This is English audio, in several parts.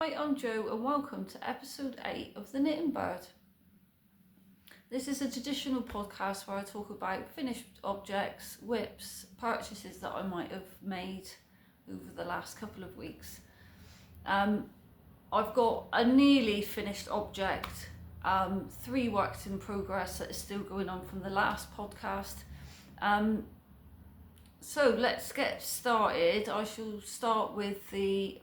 Hi, I'm Jo and welcome to episode 8 of The Knitting Bird. This is a traditional podcast where I talk about finished objects, whips, purchases that I might have made over the last couple of weeks. I've got a nearly finished object, 3 works in progress that is still going on from the last podcast. So let's get started. I shall start with the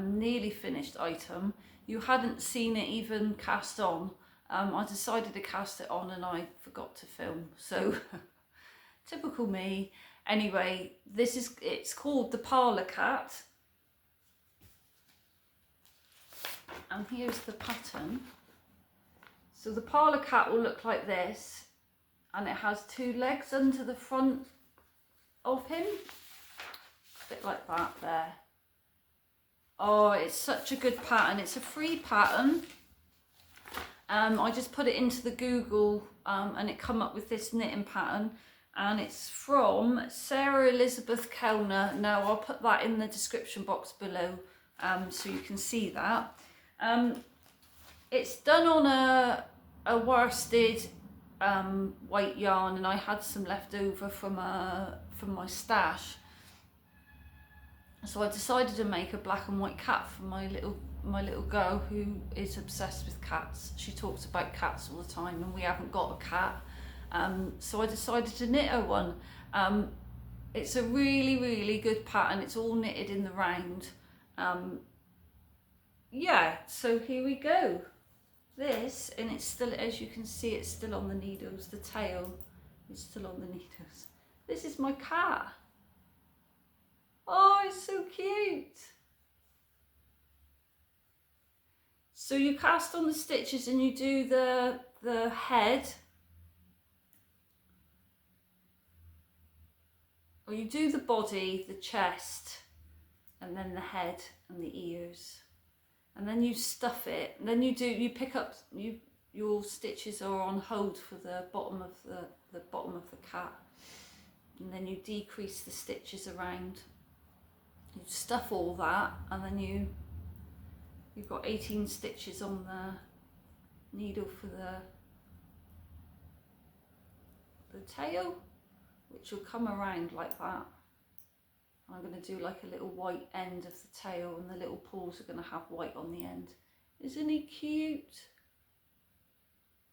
nearly finished item. You hadn't seen it even cast on. I decided to cast it on and I forgot to film, so typical me. Anyway, it's called the Parlor cat, and here's the pattern. So the Parlor cat will look like this, and it has 2 legs under the front of him, a bit like that there. Oh, it's such a good pattern. It's a free pattern. I just put it into the Google and it come up with this knitting pattern, and it's from Sara Elizabeth Kellner. Now I'll put that in the description box below so you can see that. It's done on a worsted white yarn, and I had some left over from my stash. So I decided to make a black and white cat for my little girl who is obsessed with cats. She talks about cats all the time, and we haven't got a cat. So I decided to knit her one. It's a really good pattern. It's all knitted in the round. Yeah, so here we go. This, and it's still, as you can see, it's still on the needles. The tail is still on the needles. This is my cat. Oh, it's so cute. So you cast on the stitches and you do the head, or you do the body, the chest, and then the head and the ears, and then you stuff it. And then you pick up your stitches are on hold for the bottom of the bottom of the cat, and then you decrease the stitches around. You stuff all that, and then you've got 18 stitches on the needle for the tail, which will come around like that. I'm going to do like a little white end of the tail, and the little paws are going to have white on the end. Isn't he cute?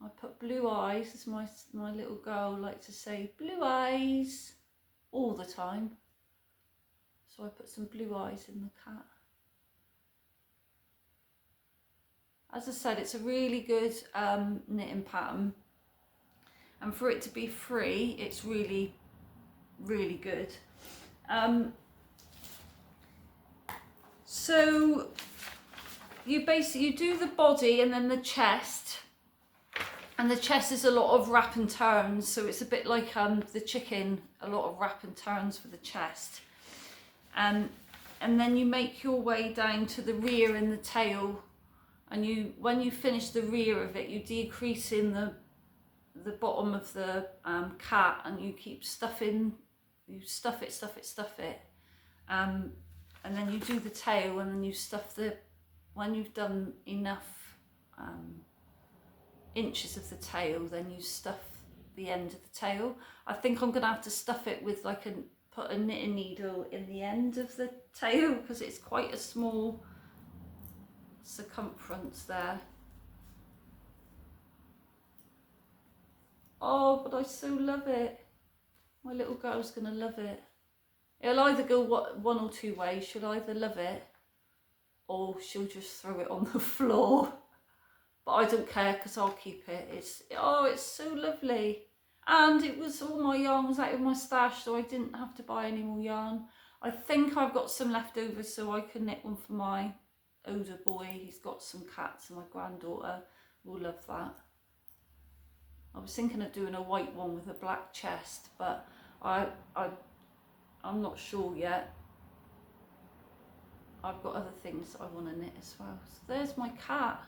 I put blue eyes, as my little girl likes to say, blue eyes all the time. So I put some blue eyes in the cat. As I said, it's a really good knitting pattern, and for it to be free, it's really good. So you do the body and then the chest, and the chest is a lot of wrap and turns, so it's a bit like the chicken, a lot of wrap and turns for the chest. And then you make your way down to the rear and the tail, and when you finish the rear of it, you decrease in the bottom of the cat, and you keep stuffing, you stuff it, and then you do the tail, and then you stuff when you've done enough inches of the tail, then you stuff the end of the tail. I think I'm gonna have to stuff it with put a knitting needle in the end of the tail, because it's quite a small circumference there. Oh, but I so love it. My little girl's gonna love it. It'll either go one or 2 ways. She'll either love it, or she'll just throw it on the floor. But I don't care, because I'll keep it. It's so lovely. And it was all my yarn was out of my stash, so I didn't have to buy any more yarn. I think I've got some left over, so I can knit one for my older boy. He's got some cats, and my granddaughter will love that. I was thinking of doing a white one with a black chest, but I'm not sure yet. I've got other things that I want to knit as well. So there's my cat.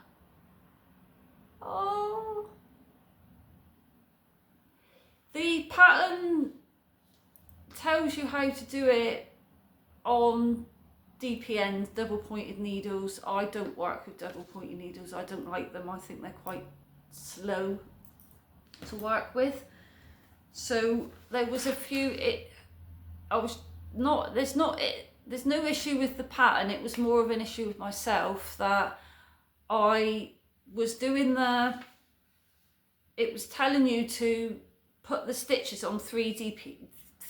Oh. The pattern tells you how to do it on DPN, double pointed needles. I don't work with double pointed needles. I don't like them. I think they're quite slow to work with. So there was a few, there's no issue with the pattern. It was more of an issue with myself that I was doing it was telling you to put the stitches on 3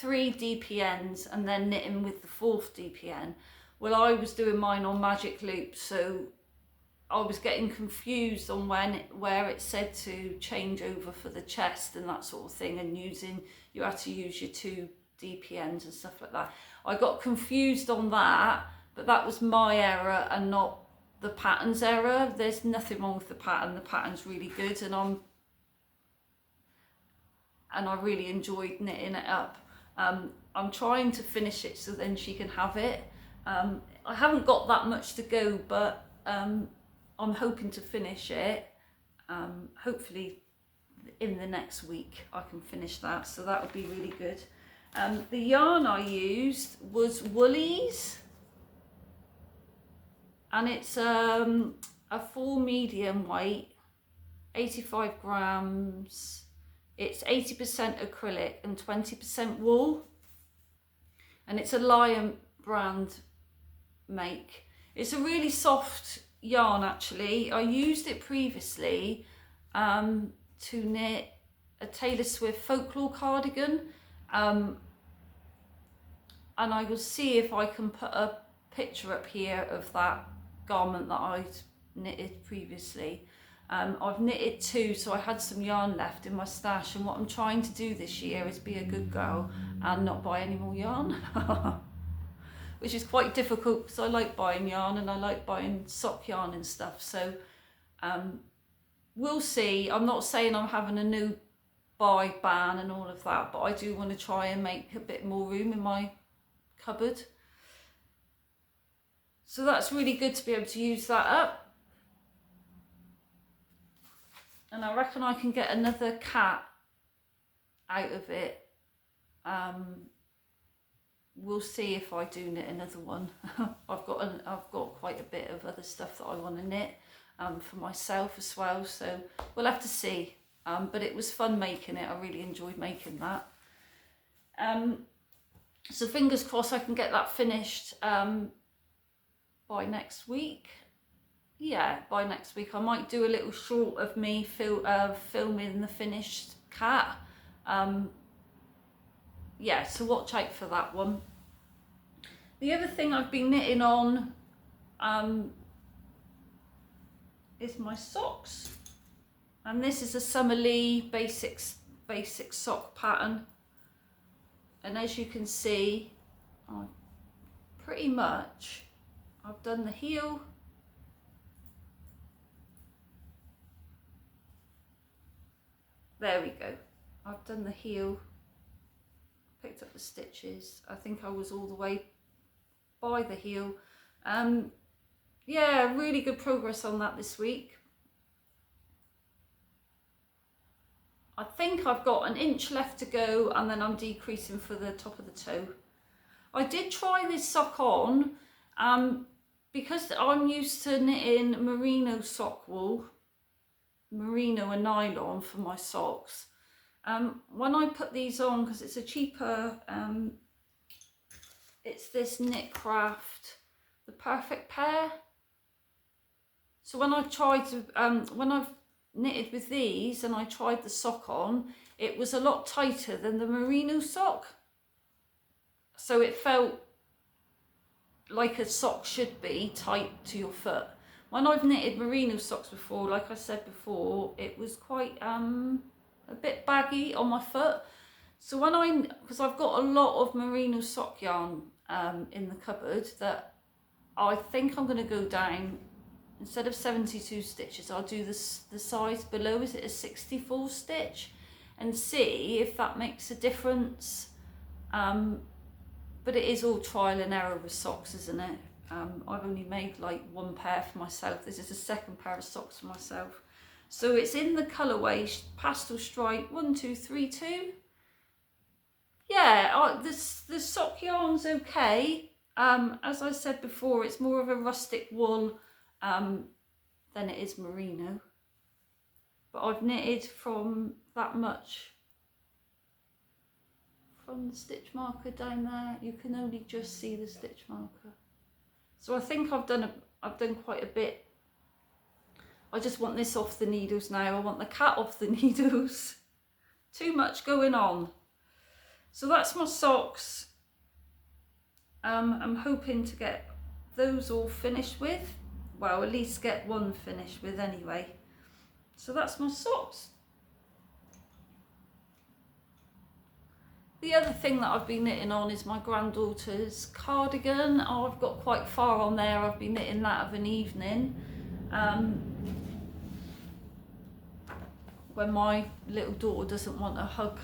DPNs and then knitting with the 4th DPN. Well, I was doing mine on magic loops, so I was getting confused on where it said to change over for the chest and that sort of thing, and you had to use your 2 DPNs and stuff like that. I got confused on that, but that was my error and not the pattern's error. There's nothing wrong with the pattern. The pattern's really good, and I really enjoyed knitting it up. I'm trying to finish it so then she can have it. I haven't got that much to go, but I'm hoping to finish it. Hopefully in the next week I can finish that, so that would be really good. The yarn I used was Woolies, and it's a full medium weight, 85 grams. It's 80% acrylic and 20% wool, and it's a Loin brand make. It's a really soft yarn actually. I used it previously to knit a Taylor Swift Folklore cardigan, and I will see if I can put a picture up here of that garment that I'd knitted previously. I've knitted 2, so I had some yarn left in my stash, and what I'm trying to do this year is be a good girl and not buy any more yarn, which is quite difficult because I like buying yarn and I like buying sock yarn and stuff. So we'll see. I'm not saying I'm having a new buy ban and all of that, but I do want to try and make a bit more room in my cupboard. So that's really good to be able to use that up. And I reckon I can get another cat out of it. We'll see if I do knit another one. I've got quite a bit of other stuff that I want to knit for myself as well. So we'll have to see. But it was fun making it. I really enjoyed making that. So fingers crossed I can get that finished by next week. Yeah, by next week. I might do a little short of me filming the finished cat. Yeah, so watch out for that one. The other thing I've been knitting on is my socks. And this is a Summer Lee basic sock pattern. And as you can see, pretty much I've done the heel. There we go. I've done the heel, picked up the stitches. I think I was all the way by the heel. Yeah, really good progress on that this week. I think I've got an inch left to go, and then I'm decreasing for the top of the toe. I did try this sock on because I'm used to knitting merino sock wool, merino and nylon for my socks. When I put these on, because it's a cheaper, it's this Knitcraft, the Perfect Pair. So when I've tried to, when I've knitted with these and I tried the sock on, it was a lot tighter than the merino sock. So it felt like a sock should be tight to your foot. When I've knitted merino socks before, like I said before, it was quite a bit baggy on my foot. So because I've got a lot of merino sock yarn in the cupboard, that I think I'm going to go down, instead of 72 stitches, I'll do the size below, is it a 64 stitch, and see if that makes a difference. But it is all trial and error with socks, isn't it? I've only made like one pair for myself. This is the second pair of socks for myself. So it's in the colourway Pastel Stripe 1232. Yeah, the sock yarn's okay. As I said before, it's more of a rustic wool than it is merino. But I've knitted from that much from the stitch marker down there. You can only just see the stitch marker. So I think I've done quite a bit. I just want this off the needles now. I want the cat off the needles. Too much going on. So that's my socks. I'm hoping to get those all finished with. Well, at least get one finished with anyway. So that's my socks. The other thing that I've been knitting on is my granddaughter's cardigan. Oh, I've got quite far on there. I've been knitting that of an evening. When my little daughter doesn't want a hug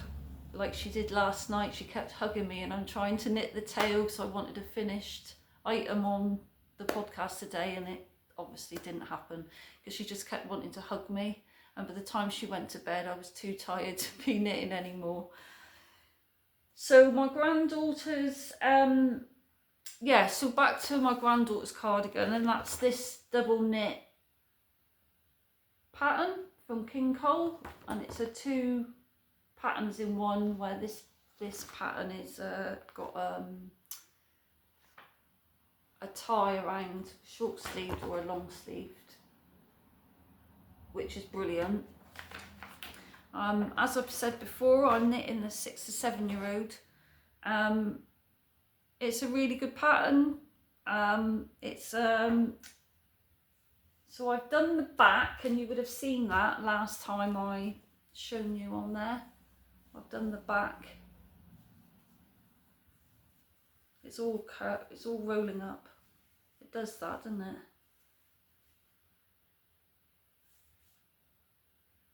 like she did last night, she kept hugging me, and I'm trying to knit the tail, so I wanted a finished item on the podcast today, and it obviously didn't happen because she just kept wanting to hug me, and by the time she went to bed I was too tired to be knitting anymore. So my granddaughter's so back to my granddaughter's cardigan, and that's this double knit pattern from King Cole, and it's a 2 patterns in one, where this pattern is got a tie around, short sleeved or a long sleeved, which is brilliant. As I've said before, I'm knitting the 6 to 7 year old. It's a really good pattern. So I've done the back, and you would have seen that last time I shown you on there. I've done the back. It's all rolling up. It does that, doesn't it?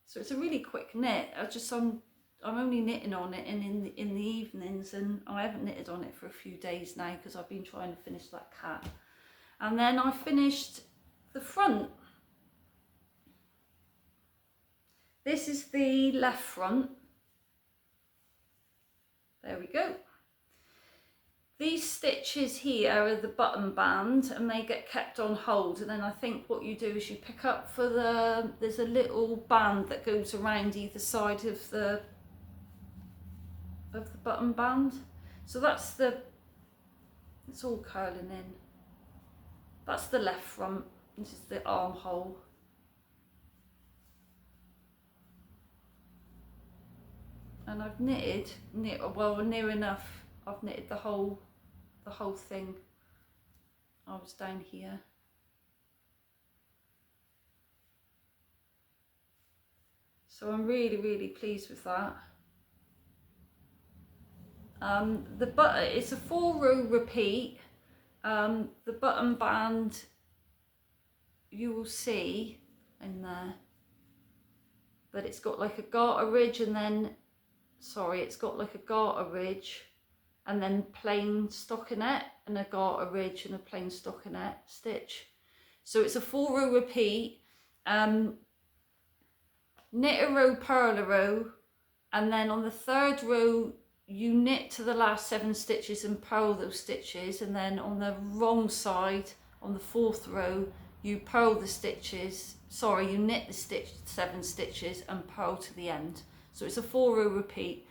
So it's a really quick knit. I'm only knitting on it in the evenings, and I haven't knitted on it for a few days now because I've been trying to finish that cat. And then I finished the front. This is the left front. There we go. These stitches here are the button band, and they get kept on hold, and then I think what you do is you pick up for there's a little band that goes around either side of the button band. So it's all curling in. That's the left front. This is the armhole. And I've knitted near enough. I've knitted the whole thing. I was down here. So I'm really, really pleased with that. It's a 4-row repeat. The button band you will see in there, but it's got like a garter ridge, and then it's got like a garter ridge and then plain stockinette, and a garter ridge and a plain stockinette stitch. So it's a 4-row repeat. Knit a row, purl a row, and then on the 3rd row you knit to the last 7 stitches and purl those stitches, and then on the wrong side, on the 4th row, you purl the stitches, you knit the 7 stitches and purl to the end. So it's a 4-row repeat.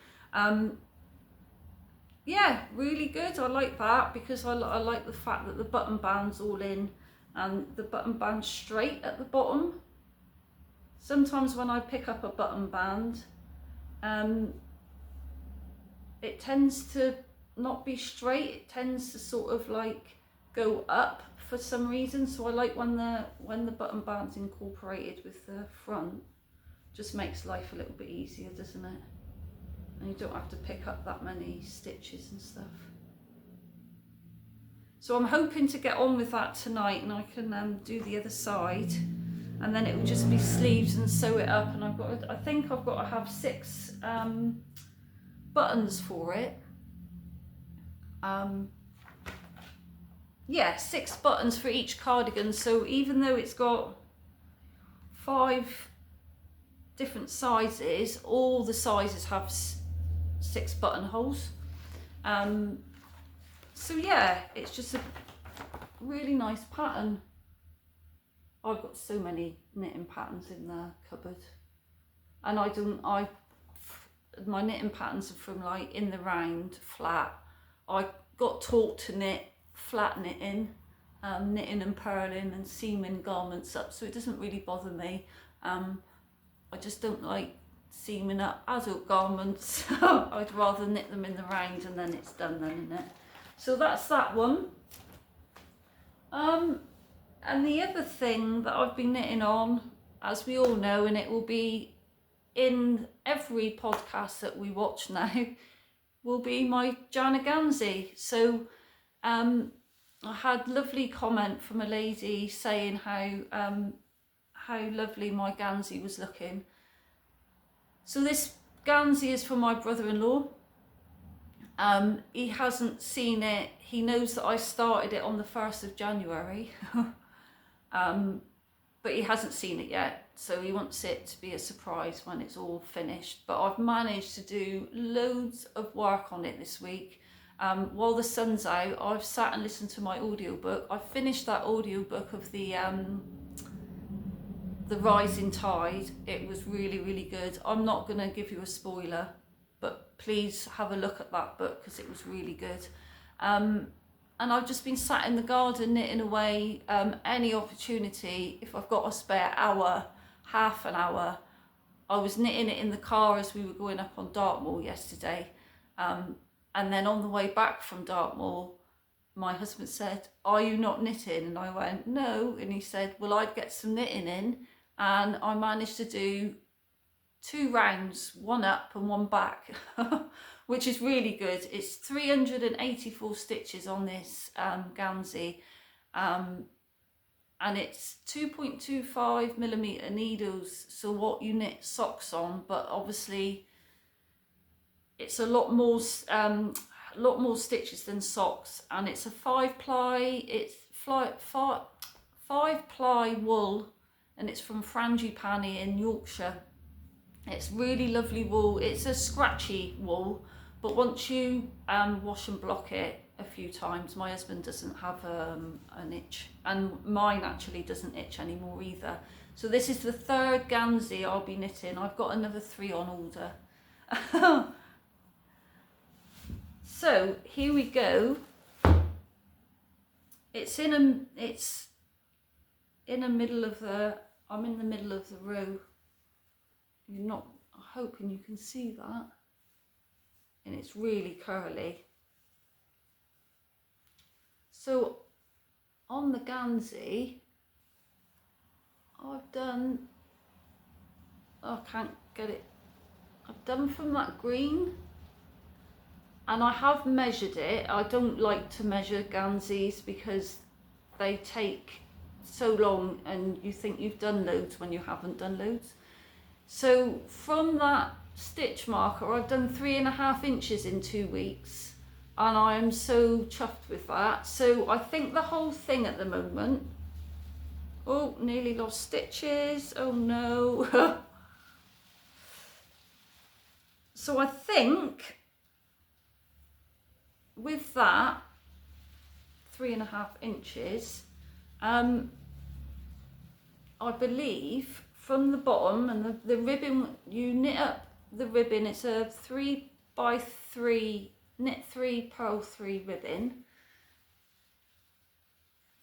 Yeah, really good. I like that because I like the fact that the button band's all in and the button band's straight at the bottom. Sometimes when I pick up a button band, it tends to not be straight. It tends to sort of like go up for some reason. So I like when the button band's incorporated with the front. Just makes life a little bit easier, doesn't it? And you don't have to pick up that many stitches and stuff. So I'm hoping to get on with that tonight, and I can do the other side, and then it will just be sleeves and sew it up. And I think I've got to have 6 buttons for it. Yeah, 6 buttons for each cardigan. So even though it's got 5 different sizes, all the sizes have 6 buttonholes. So yeah, it's just a really nice pattern. I've got so many knitting patterns in the cupboard, and my knitting patterns are from like in the round, flat. I got taught to knit flat knitting, knitting and purling and seaming garments up, so it doesn't really bother me. I just don't like seaming up adult garments. I'd rather knit them in the round and then it's done then, isn't it? So that's that one. And the other thing that I've been knitting on, as we all know, and it will be in every podcast that we watch now, will be my Gansey. So I had lovely comment from a lady saying how lovely my Gansey was looking. So this Gansey is for my brother-in-law. He hasn't seen it. He knows that I started it on the 1st of January. But he hasn't seen it yet, so he wants it to be a surprise when it's all finished. But I've managed to do loads of work on it this week. While the sun's out, I've sat and listened to my audiobook. I finished that audiobook of the Rising Tide. It was really, really good. I'm not going to give you a spoiler, but please have a look at that book because it was really good. And I've just been sat in the garden knitting away. Any opportunity, if I've got a spare hour, half an hour. I was knitting it in the car as we were going up on Dartmoor yesterday. And then on the way back from Dartmoor, my husband said, "Are you not knitting?" And I went, "No." And he said, "Well, I'd get some knitting in." And I managed to do 2 rounds, one up and one back, which is really good. It's 384 stitches on this Gansey, and it's 2.25mm needles, so what you knit socks on, but obviously it's a lot more stitches than socks, and it's a 5-ply. It's 5-ply wool, and it's from Frangipani in Yorkshire. It's really lovely wool. It's a scratchy wool, but once you wash and block it a few times, my husband doesn't have an itch, and mine actually doesn't itch anymore either. So this is the 3rd Gansey I'll be knitting. I've got another 3 on order. So here we go. I'm in the middle of the row. I'm hoping you can see that. And it's really curly. So on the Gansey, I've done, I can't get it, I've done from that green, and I have measured it. I don't like to measure Ganseys because they take so long and you think you've done loads when you haven't done loads. So from that stitch marker, I've done 3.5 inches in 2 weeks, and I am so chuffed with that. So I think the whole thing at the moment, oh, nearly lost stitches, oh no. So I think with that 3.5 inches, I believe from the bottom, and the ribbon, you knit up the ribbon, it's a 3x3 knit 3 purl 3 ribbon.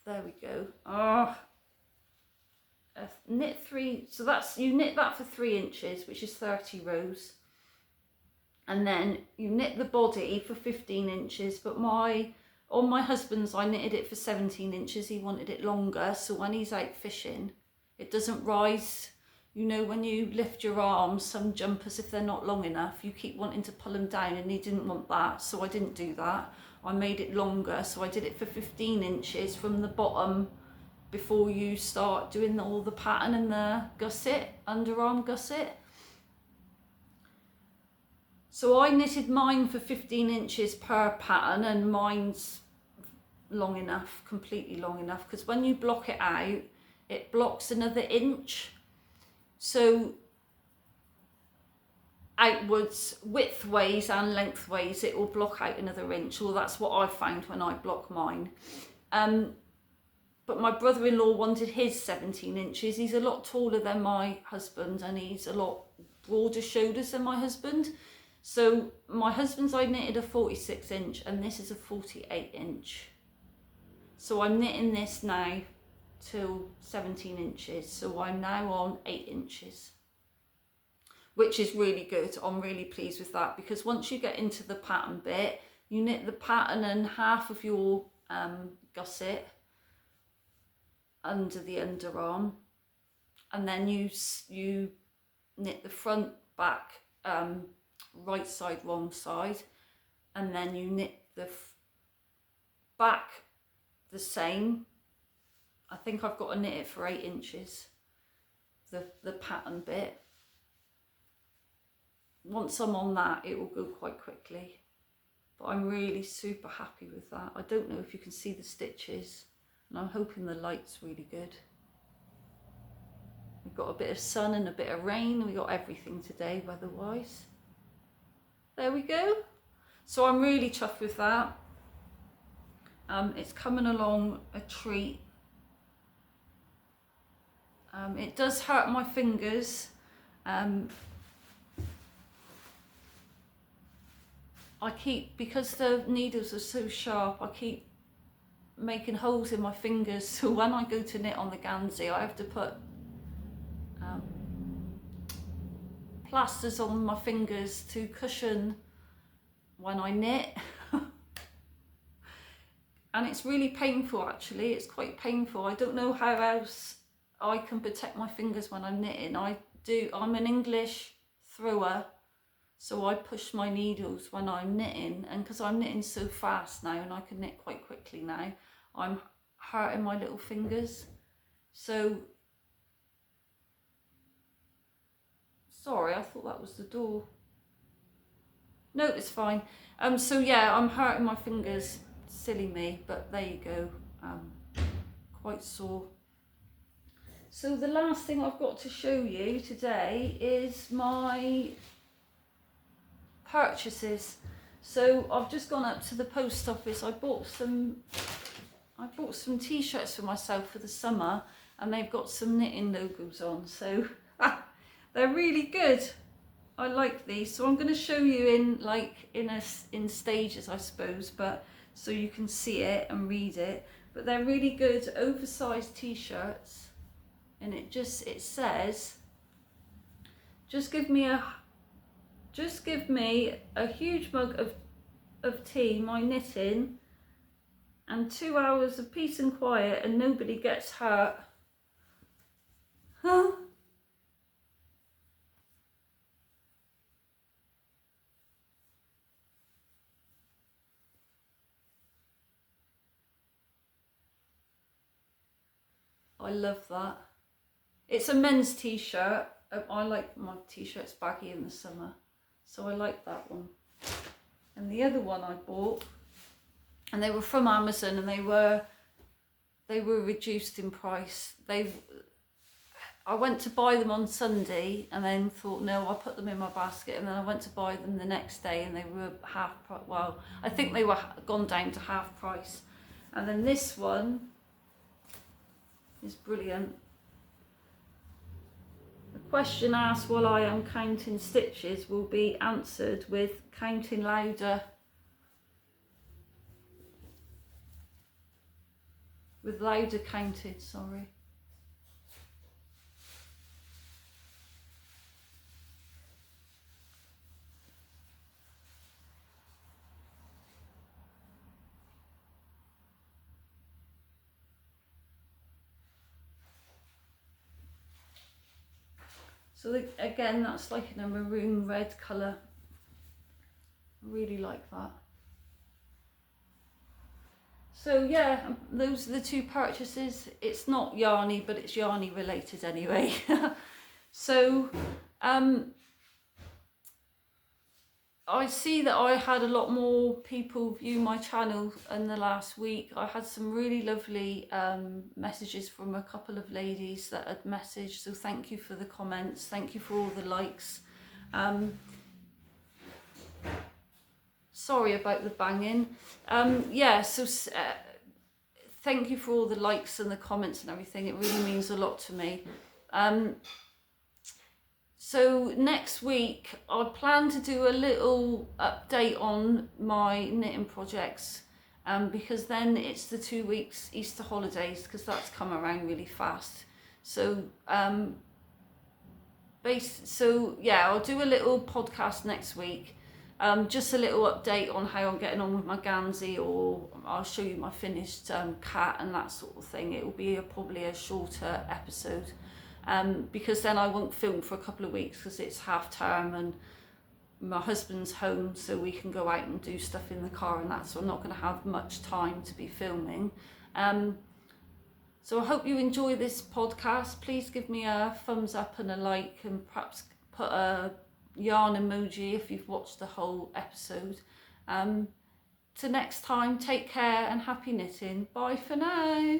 There we go. Knit 3, so that's, you knit that for 3 inches, which is 30 rows, and then you knit the body for 15 inches, but on my husband's I knitted it for 17 inches. He wanted it longer, so when he's out fishing it doesn't rise. You know, when you lift your arms, some jumpers, if they're not long enough, you keep wanting to pull them down, and he didn't want that, so I didn't do that. I made it longer, so I did it for 15 inches from the bottom before you start doing all the pattern and the gusset, underarm gusset. So I knitted mine for 15 inches per pattern, and mine's long enough, completely long enough, because when you block it out, it blocks another inch. So outwards, widthways and lengthways, it will block out another inch. Well, that's what I found when I block mine. But my brother-in-law wanted his 17 inches. He's a lot taller than my husband, and he's a lot broader shoulders than my husband. So my husband's I knitted a 46 inch and this is a 48 inch. So I'm knitting this now till 17 inches. So I'm now on 8 inches, which is really good. I'm really pleased with that, because once you get into the pattern bit, you knit the pattern and half of your gusset under the underarm, and then you knit the front, back, right side, wrong side, and then you knit the back the same. I think I've got to knit it for 8 inches, the pattern bit. Once I'm on that, it will go quite quickly, but I'm really super happy with that. I don't know if you can see the stitches, and I'm hoping the light's really good. We've got a bit of sun and a bit of rain. We got everything today weather-wise. There we go. So I'm really chuffed with that. It's coming along a treat. It does hurt my fingers. Because the needles are so sharp, I keep making holes in my fingers, so when I go to knit on the Gansey, I have to put plasters on my fingers to cushion when I knit. And it's really painful, actually. It's quite painful. I don't know how else I can protect my fingers when I'm knitting. I'm an English thrower, so I push my needles when I'm knitting, and because I'm knitting so fast now and I can knit quite quickly now, I'm hurting my little fingers. So, sorry, I thought that was the door. No, it's fine. So yeah, I'm hurting my fingers. Silly me, but there you go. Quite sore. So the last thing I've got to show you today is my purchases. So I've just gone up to the post office. I bought some t-shirts for myself for the summer, and they've got some knitting logos on, so they're really good. I like these, so I'm going to show you in stages, I suppose, but so you can see it and read it. But they're really good oversized t-shirts, and it says, just give me a huge mug of tea, my knitting, and 2 hours of peace and quiet, and nobody gets hurt. Huh? I love that. It's a men's t-shirt. I like my t-shirts baggy in the summer, so I like that one. And the other one I bought, and they were from Amazon, and they were reduced in price. I went to buy them on Sunday and then thought, no, I'll put them in my basket, and then I went to buy them the next day and they were half price. Well, I think they were gone down to half price. And then this one is brilliant. The question asked while I am counting stitches will be answered with counting louder. With louder counted, sorry. So again, that's like in a maroon red colour. I really like that. So yeah, those are the two purchases. It's not yarny, but it's yarny related anyway. So I see that I had a lot more people view my channel in the last week. I had some really lovely messages from a couple of ladies that had messaged, so thank you for the comments, thank you for all the likes. Sorry about the banging. Yeah, so thank you for all the likes and the comments and everything. It really means a lot to me. So next week I plan to do a little update on my knitting projects, because then it's the 2 weeks Easter holidays, because that's come around really fast. So yeah, I'll do a little podcast next week, just a little update on how I'm getting on with my Gansey, or I'll show you my finished cat and that sort of thing. It will be probably a shorter episode, because then I won't film for a couple of weeks because it's half term and my husband's home, so we can go out and do stuff in the car and that, so I'm not going to have much time to be filming. So I hope you enjoy this podcast. Please give me a thumbs up and a like, and perhaps put a yarn emoji if you've watched the whole episode. Till next time, take care and happy knitting. Bye for now.